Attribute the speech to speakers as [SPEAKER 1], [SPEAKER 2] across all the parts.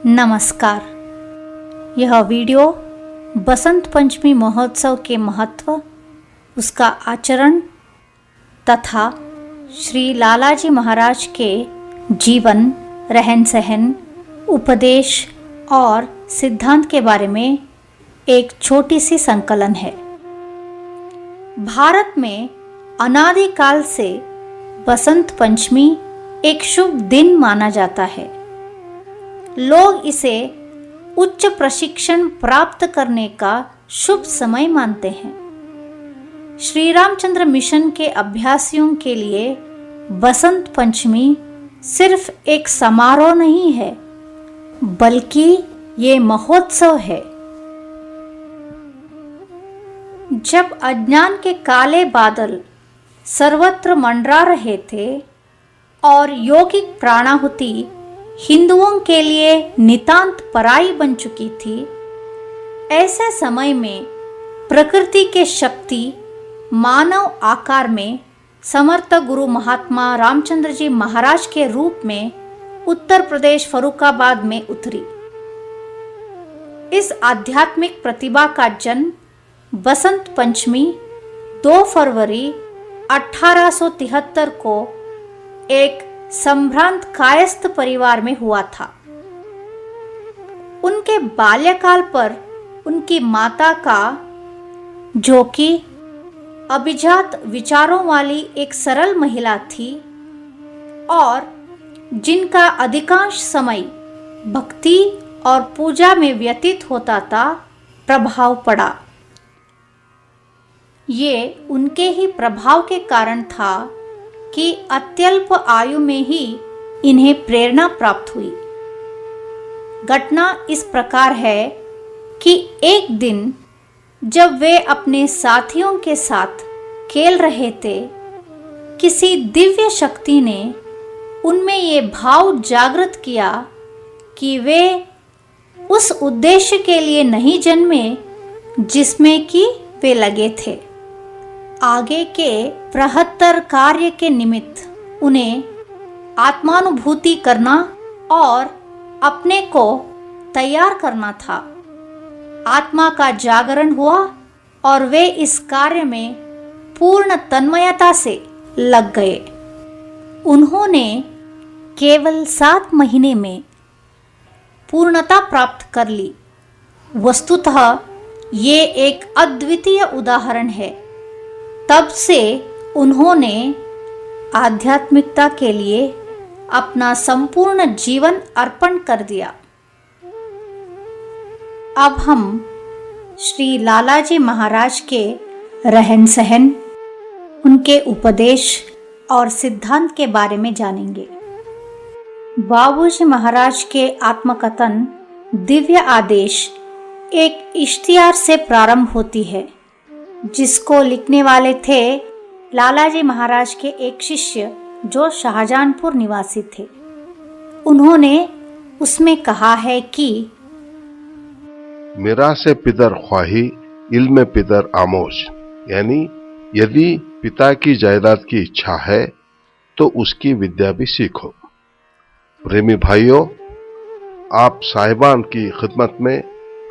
[SPEAKER 1] नमस्कार। यह वीडियो बसंत पंचमी महोत्सव के महत्व, उसका आचरण तथा श्री लालाजी महाराज के जीवन, रहन सहन, उपदेश और सिद्धांत के बारे में एक छोटी सी संकलन है। भारत में अनादिकाल से बसंत पंचमी एक शुभ दिन माना जाता है। लोग इसे उच्च प्रशिक्षण प्राप्त करने का शुभ समय मानते हैं। श्री रामचंद्र मिशन के अभ्यासियों के लिए बसंत पंचमी सिर्फ एक समारोह नहीं है, बल्कि ये महोत्सव है। जब अज्ञान के काले बादल सर्वत्र मंडरा रहे थे और यौगिक प्राणाहुति हिंदुओं के लिए नितांत पराई बन चुकी थी, ऐसे समय में प्रकृति के शक्ति मानव आकार में समर्थ गुरु महात्मा रामचंद्र जी महाराज के रूप में उत्तर प्रदेश फर्रुखाबाद में उतरी। इस आध्यात्मिक प्रतिभा का जन्म बसंत पंचमी 2 फरवरी 1873 को एक संभ्रांत कायस्थ परिवार में हुआ था। उनके बाल्यकाल पर उनकी माता का, जो कि अभिजात विचारों वाली एक सरल महिला थी और जिनका अधिकांश समय भक्ति और पूजा में व्यतीत होता था, प्रभाव पड़ा। ये उनके ही प्रभाव के कारण था कि अत्यल्प आयु में ही इन्हें प्रेरणा प्राप्त हुई। घटना इस प्रकार है कि एक दिन जब वे अपने साथियों के साथ खेल रहे थे, किसी दिव्य शक्ति ने उनमें ये भाव जागृत किया कि वे उस उद्देश्य के लिए नहीं जन्मे जिसमें कि वे लगे थे। आगे के 73 कार्य के निमित्त उन्हें आत्मानुभूति करना और अपने को तैयार करना था। आत्मा का जागरण हुआ और वे इस कार्य में पूर्ण तन्मयता से लग गए। उन्होंने केवल 7 महीने में पूर्णता प्राप्त कर ली। वस्तुतः ये एक अद्वितीय उदाहरण है। तब से उन्होंने आध्यात्मिकता के लिए अपना संपूर्ण जीवन अर्पण कर दिया। अब हम श्री लालाजी महाराज के रहन सहन, उनके उपदेश और सिद्धांत के बारे में जानेंगे। बाबूजी महाराज के आत्मकथन दिव्य आदेश एक इश्तिहार से प्रारंभ होती है, जिसको लिखने वाले थे लालाजी महाराज के एक शिष्य जो शाहजहानपुर निवासी थे। उन्होंने उसमें कहा है कि
[SPEAKER 2] मिरासे पिदर ख्वाही इल्म पिदर आमोश, यानी यदि पिता की जायदाद की इच्छा है तो उसकी विद्या भी सीखो। प्रेमी भाइयों, आप साहिबान की खिदमत में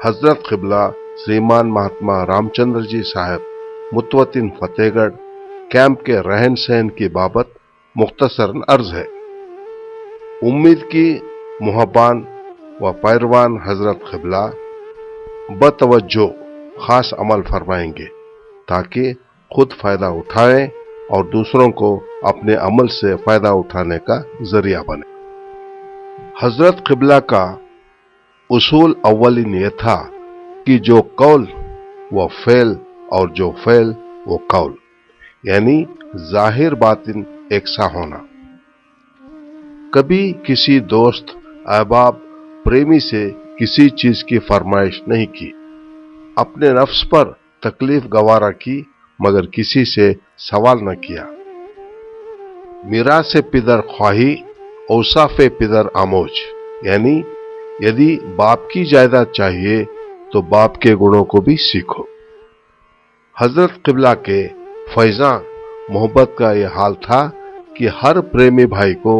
[SPEAKER 2] हजरत क़िबला श्रीमान महात्मा रामचंद्र जी साहब मुतवतिन फतेहगढ़ कैंप के रहन सहन की बाबत मुख्तसरन अर्ज है। उम्मीद की मुहब्बान व पैरवान हजरत क़िबला बतवज्जो खास अमल फरमाएंगे ताकि खुद फायदा उठाएं और दूसरों को अपने अमल से फायदा उठाने का जरिया बने। हजरत क़िबला का उसूल अव्वलिन यह था कि जो कौल वो फेल और जो फेल वो कौल, यानी जाहिर बातिन एक सा होना। कभी किसी दोस्त, अहबाब, प्रेमी से किसी चीज की फरमाइश नहीं की, अपने नफ्स पर तकलीफ गवारा की, मगर किसी से सवाल न किया। मिरासे पिदर ख्वाही औसाफे पिदर आमोज, यानी यदि बाप की जायदाद चाहिए तो बाप के गुणों को भी सीखो। हजरत क़िबला के फैज़ां मोहब्बत का यह हाल था कि हर प्रेमी भाई को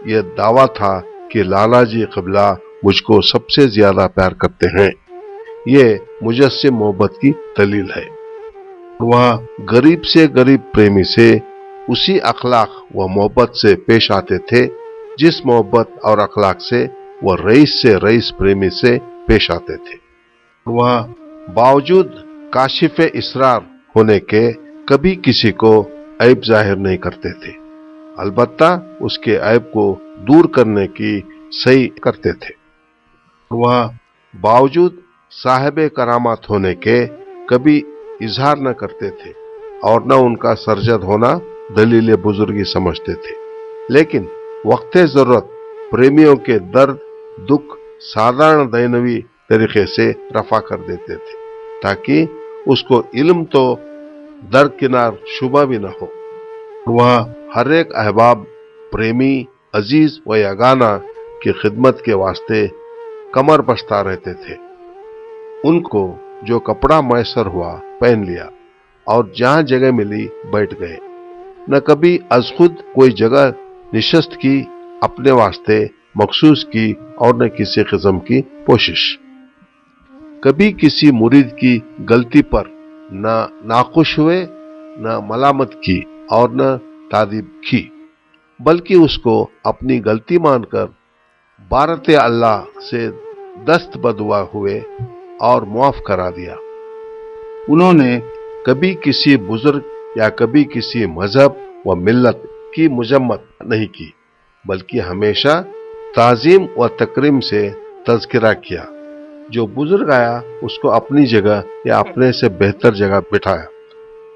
[SPEAKER 2] यह दावा था कि लालाजी क़िबला मुझको सबसे ज्यादा प्यार करते हैं। ये मुझसे मोहब्बत की दलील है। वह गरीब से गरीब प्रेमी से उसी अखलाक व मोहब्बत से पेश आते थे जिस मोहब्बत और अखलाक से वह रईस से रईस प्रेमी से पेश आते थे। वह बावजूद काशिफ इसरार होने के कभी किसी को ऐब जाहिर नहीं करते थे, अलबत्ता उसके ऐब को दूर करने की सही करते थे। वह बावजूद साहिब करामात होने के कभी इजहार न करते थे और न उनका सरजद होना दलील बुजुर्गी समझते थे, लेकिन वक्ते जरूरत प्रेमियों के दर्द दुख साधारण दैनवी तरीके से रफा कर देते थे ताकि उसको इल्म तो दरकिनार शुबा भी न हो। वह हर एक अहबाब प्रेमी अजीज व यगाना की खिदमत के वास्ते कमर बस्ता रहते थे। उनको जो कपड़ा मैसर हुआ पहन लिया और जहां जगह मिली बैठ गए, न कभी अज खुद कोई जगह निशस्त की अपने वास्ते मखसूस की और न किसी किस्म की कोशिश। कभी किसी मुरीद की गलती पर न नाखुश हुए, न मलामत की और न तादीब की, बल्कि उसको अपनी गलती मानकर बारत अल्लाह से दस्त बदुआ हुए और मुआफ करा दिया। उन्होंने कभी किसी बुजुर्ग या कभी किसी मजहब व मिल्लत की मुजम्मत नहीं की, बल्कि हमेशा ताजीम व तकरीम से तज़किरा किया। जो बुजुर्ग आया उसको अपनी जगह या अपने से बेहतर जगह बिठाया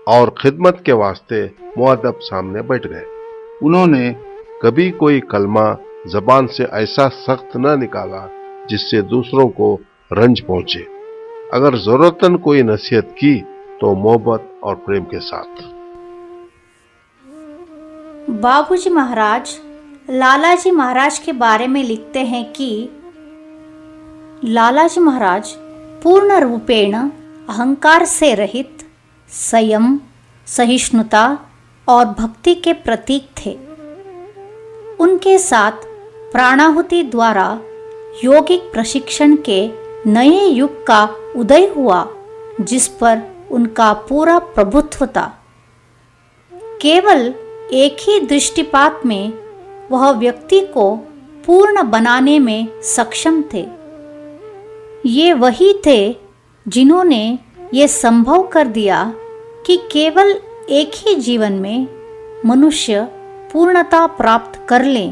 [SPEAKER 2] और खिदमत के वास्ते मुअद्दब सामने बैठ गए। उन्होंने कभी कोई कलमा जबान से ऐसा सख्त न निकाला जिससे दूसरों को रंज पहुंचे। अगर जरूरतन कोई नसीहत की तो मोहब्बत और प्रेम के साथ।
[SPEAKER 1] बाबूजी महाराज लालाजी महाराज के बारे में लिखते हैं कि लालाजी महाराज पूर्ण रूपेण अहंकार से रहित, संयम, सहिष्णुता और भक्ति के प्रतीक थे। उनके साथ प्राणाहुति द्वारा योगिक प्रशिक्षण के नए युग का उदय हुआ जिस पर उनका पूरा प्रभुत्व था। केवल एक ही दृष्टिपात में वह व्यक्ति को पूर्ण बनाने में सक्षम थे। ये वही थे जिन्होंने ये संभव कर दिया कि केवल एक ही जीवन में मनुष्य पूर्णता प्राप्त कर ले,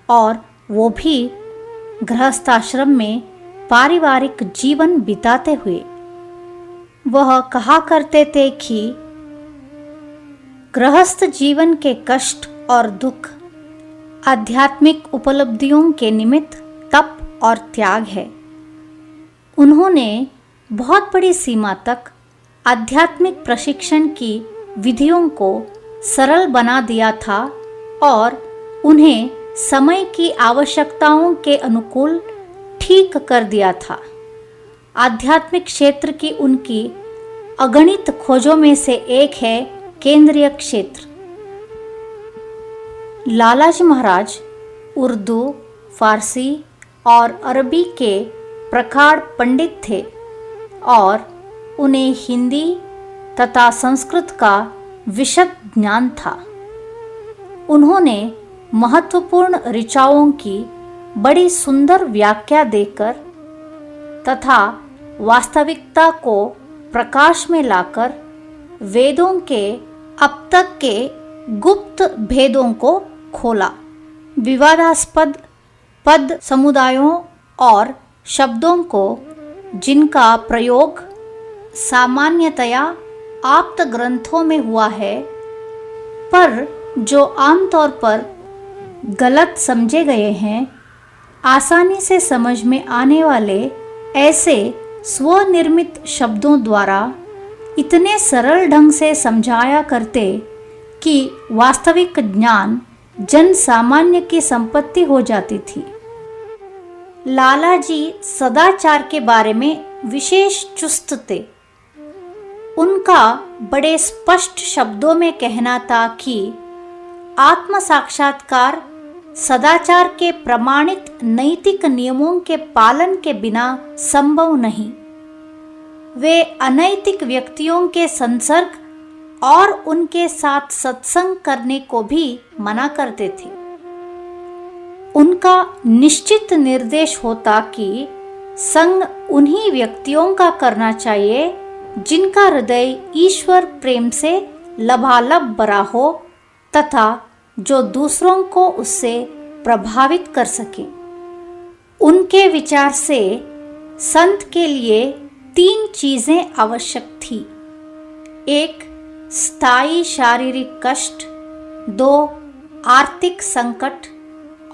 [SPEAKER 1] और वो भी गृहस्थाश्रम में पारिवारिक जीवन बिताते हुए। वह कहा करते थे कि गृहस्थ जीवन के कष्ट और दुख आध्यात्मिक उपलब्धियों के निमित्त तप और त्याग है। उन्होंने बहुत बड़ी सीमा तक आध्यात्मिक प्रशिक्षण की विधियों को सरल बना दिया था और उन्हें समय की आवश्यकताओं के अनुकूल ठीक कर दिया था। आध्यात्मिक क्षेत्र की उनकी अगणित खोजों में से एक है केंद्रीय क्षेत्र। लालाजी महाराज उर्दू, फारसी और अरबी के प्रखार पंडित थे और उन्हें हिंदी तथा संस्कृत का विशद ज्ञान था। उन्होंने महत्वपूर्ण ऋचाओं की बड़ी सुंदर व्याख्या देकर तथा वास्तविकता को प्रकाश में लाकर वेदों के अब तक के गुप्त भेदों को खोला। विवादास्पद पद समुदायों और शब्दों को जिनका प्रयोग सामान्यतया आप्त ग्रंथों में हुआ है पर जो आमतौर पर गलत समझे गए हैं, आसानी से समझ में आने वाले ऐसे स्वनिर्मित शब्दों द्वारा इतने सरल ढंग से समझाया करते कि वास्तविक ज्ञान जन सामान्य की संपत्ति हो जाती थी। लालाजी सदाचार के बारे में विशेष चुस्त थे। उनका बड़े स्पष्ट शब्दों में कहना था कि आत्म साक्षात्कार सदाचार के प्रमाणित नैतिक नियमों के पालन के बिना संभव नहीं। वे अनैतिक व्यक्तियों के संसर्ग और उनके साथ सत्संग करने को भी मना करते थे। उनका निश्चित निर्देश होता कि संग उन्हीं व्यक्तियों का करना चाहिए जिनका हृदय ईश्वर प्रेम से लबालब भरा हो तथा जो दूसरों को उससे प्रभावित कर सके। उनके विचार से संत के लिए 3 चीजें आवश्यक थी। 1 स्थायी शारीरिक कष्ट, 2 आर्थिक संकट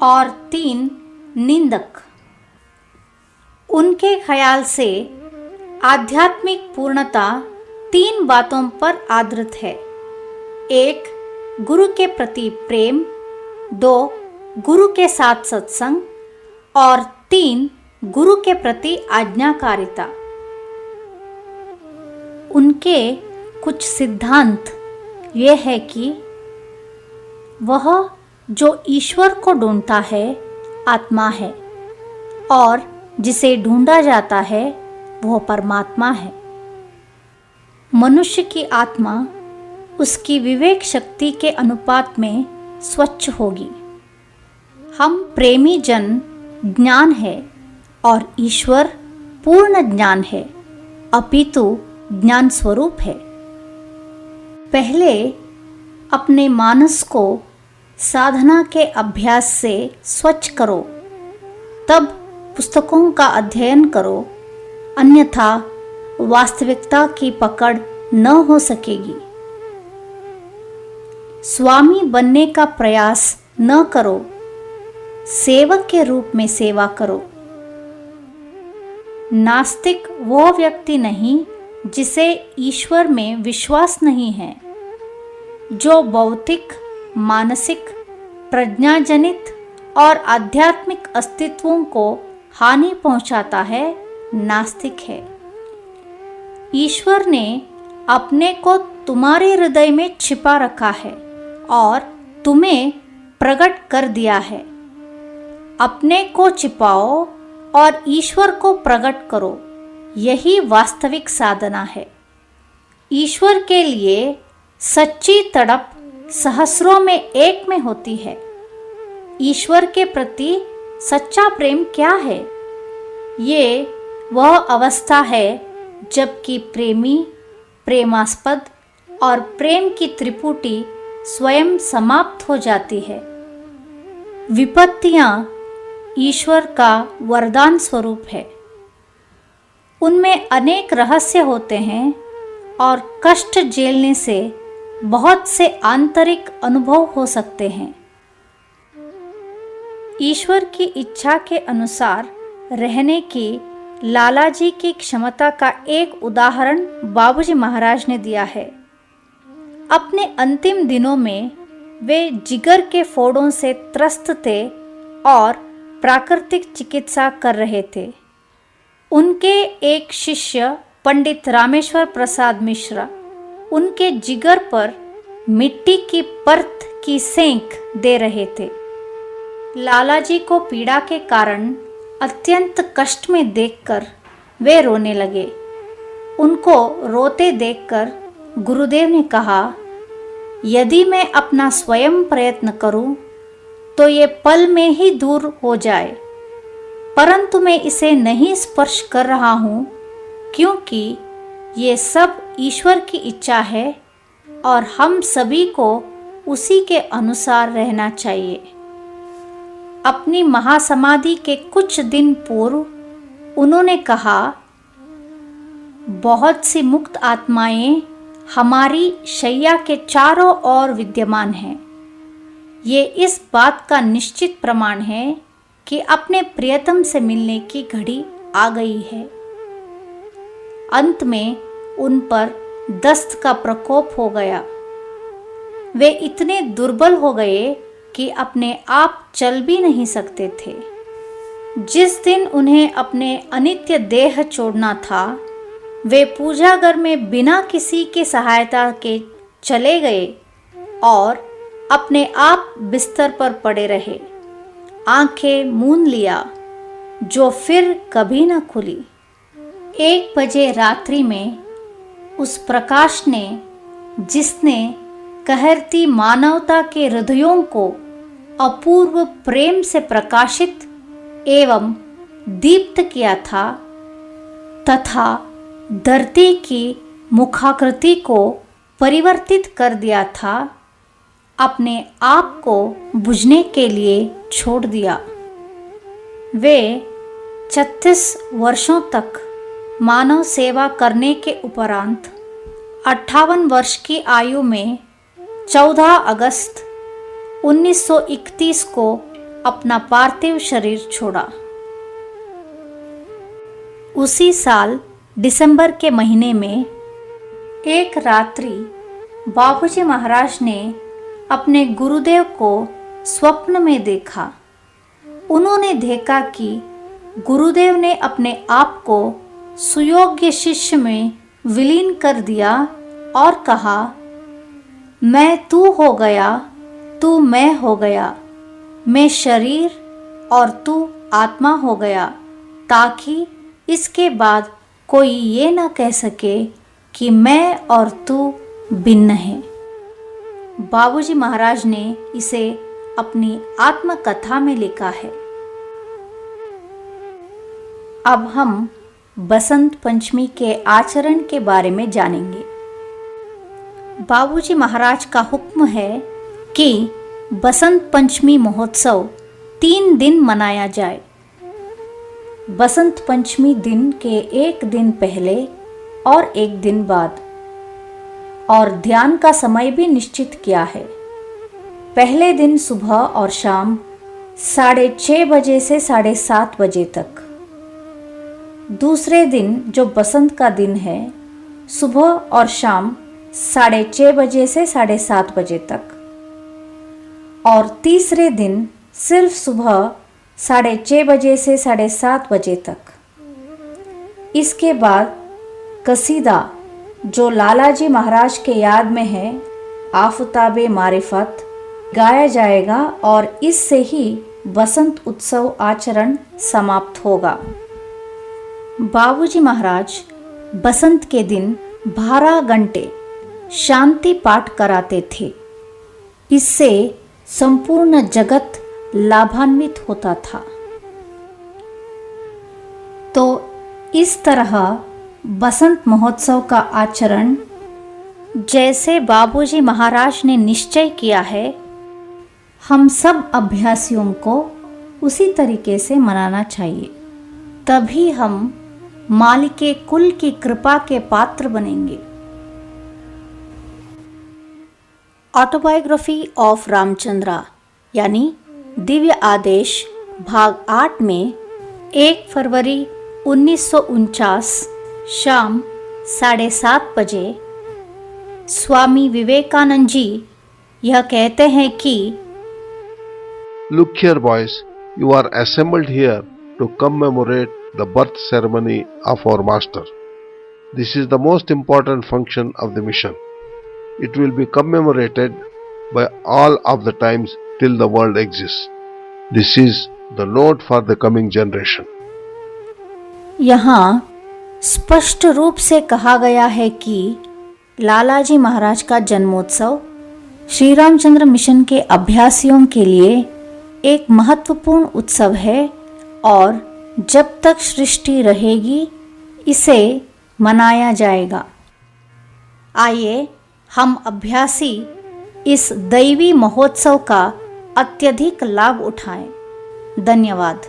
[SPEAKER 1] और 3 निंदक। उनके ख्याल से आध्यात्मिक पूर्णता 3 बातों पर आधारित है। 1 गुरु के प्रति प्रेम, 2 गुरु के साथ सत्संग और 3 गुरु के प्रति आज्ञाकारिता। उनके कुछ सिद्धांत ये है कि वह जो ईश्वर को ढूंढता है आत्मा है और जिसे ढूंढा जाता है वह परमात्मा है। मनुष्य की आत्मा उसकी विवेक शक्ति के अनुपात में स्वच्छ होगी। हम प्रेमी जन ज्ञान है और ईश्वर पूर्ण ज्ञान है, अपितु ज्ञान स्वरूप है। पहले अपने मानस को साधना के अभ्यास से स्वच्छ करो, तब पुस्तकों का अध्ययन करो, अन्यथा वास्तविकता की पकड़ न हो सकेगी। स्वामी बनने का प्रयास न करो, सेवक के रूप में सेवा करो। नास्तिक वह व्यक्ति नहीं जिसे ईश्वर में विश्वास नहीं है। जो भौतिक, मानसिक, प्रज्ञाजनित और आध्यात्मिक अस्तित्वों को हानि पहुंचाता है, नास्तिक है। ईश्वर ने अपने को तुम्हारे हृदय में छिपा रखा है और तुम्हें प्रकट कर दिया है। अपने को छिपाओ और ईश्वर को प्रकट करो, यही वास्तविक साधना है। ईश्वर के लिए सच्ची तड़प सहस्रों में एक में होती है। ईश्वर के प्रति सच्चा प्रेम क्या है? ये वह अवस्था है जबकि प्रेमी, प्रेमास्पद और प्रेम की त्रिपुटी स्वयं समाप्त हो जाती है। विपत्तियां ईश्वर का वरदान स्वरूप है। उनमें अनेक रहस्य होते हैं और कष्ट झेलने से बहुत से आंतरिक अनुभव हो सकते हैं। ईश्वर की इच्छा के अनुसार रहने की लालाजी की क्षमता का एक उदाहरण बाबूजी महाराज ने दिया है। अपने अंतिम दिनों में वे जिगर के फोड़ों से त्रस्त थे और प्राकृतिक चिकित्सा कर रहे थे। उनके एक शिष्य पंडित रामेश्वर प्रसाद मिश्रा उनके जिगर पर मिट्टी की परत की सेंक दे रहे थे। लालाजी को पीड़ा के कारण अत्यंत कष्ट में देखकर वे रोने लगे। उनको रोते देखकर गुरुदेव ने कहा, यदि मैं अपना स्वयं प्रयत्न करूं तो ये पल में ही दूर हो जाए, परंतु मैं इसे नहीं स्पर्श कर रहा हूं क्योंकि ये सब ईश्वर की इच्छा है और हम सभी को उसी के अनुसार रहना चाहिए। अपनी महासमाधि के कुछ दिन पूर्व उन्होंने कहा, बहुत सी मुक्त आत्माएं हमारी शैया के चारों ओर विद्यमान हैं। ये इस बात का निश्चित प्रमाण है कि अपने प्रियतम से मिलने की घड़ी आ गई है। अंत में उन पर दस्त का प्रकोप हो गया। वे इतने दुर्बल हो गए कि अपने आप चल भी नहीं सकते थे। जिस दिन उन्हें अपने अनित्य देह छोड़ना था, वे पूजा घर में बिना किसी की सहायता के चले गए और अपने आप बिस्तर पर पड़े रहे। आंखें मूंद लिया, जो फिर कभी न खुली। 1 बजे रात्रि में उस प्रकाश ने, जिसने कहरती मानवता के हृदयों को अपूर्व प्रेम से प्रकाशित एवं दीप्त किया था तथा धरती की मुखाकृति को परिवर्तित कर दिया था, अपने आप को बुझने के लिए छोड़ दिया। वे 36 वर्षों तक मानव सेवा करने के उपरांत 58 वर्ष की आयु में 14 अगस्त 1931 को अपना पार्थिव शरीर छोड़ा। उसी साल दिसंबर के महीने में एक रात्रि बाबूजी महाराज ने अपने गुरुदेव को स्वप्न में देखा। उन्होंने देखा कि गुरुदेव ने अपने आप को सुयोग्य शिष्य में विलीन कर दिया और कहा, मैं तू हो गया, तू मैं हो गया, मैं शरीर और तू आत्मा हो गया, ताकि इसके बाद कोई ये ना कह सके कि मैं और तू भिन्न हैं। बाबूजी महाराज ने इसे अपनी आत्मकथा में लिखा है। अब हम बसंत पंचमी के आचरण के बारे में जानेंगे। बाबूजी महाराज का हुक्म है कि बसंत पंचमी महोत्सव 3 दिन मनाया जाए। बसंत पंचमी दिन के 1 दिन पहले और 1 दिन बाद, और ध्यान का समय भी निश्चित किया है। पहले दिन सुबह और शाम 6:30 बजे से 7:30 बजे तक। दूसरे दिन जो बसंत का दिन है, सुबह और शाम 6:30 बजे से 7:30 बजे तक। और तीसरे दिन सिर्फ सुबह 6:30 बजे से 7:30 बजे तक। इसके बाद कसीदा जो लालाजी महाराज के याद में है, आफताबे मारिफत, गाया जाएगा और इससे ही बसंत उत्सव आचरण समाप्त होगा। बाबूजी महाराज बसंत के दिन 12 घंटे शांति पाठ कराते थे। इससे संपूर्ण जगत लाभान्वित होता था। तो इस तरह बसंत महोत्सव का आचरण जैसे बाबूजी महाराज ने निश्चय किया है, हम सब अभ्यासियों को उसी तरीके से मनाना चाहिए। तभी हम मालिके कुल की कृपा के पात्र बनेंगे। ऑटोबायोग्राफी ऑफ रामचंद्रा यानी दिव्य आदेश भाग 8 में 1 फरवरी 1949 शाम 7:30 बजे स्वामी विवेकानंद जी यह कहते हैं कि
[SPEAKER 2] Look here, boys, you are assembled here to commemorate the birth ceremony of our Master. This is the most important function of the mission. It will be commemorated by all of the times till the world exists. This is the note for the coming generation.
[SPEAKER 1] यहाँ स्पष्ट रूप से कहा गया है कि लालाजी महाराज का जन्मोत्सव श्री रामचंद्र मिशन के अभ्यासियों के लिए एक महत्वपूर्ण उत्सव है और जब तक सृष्टि रहेगी इसे मनाया जाएगा। आइए हम अभ्यासी इस दैवी महोत्सव का अत्यधिक लाभ उठाएं। धन्यवाद।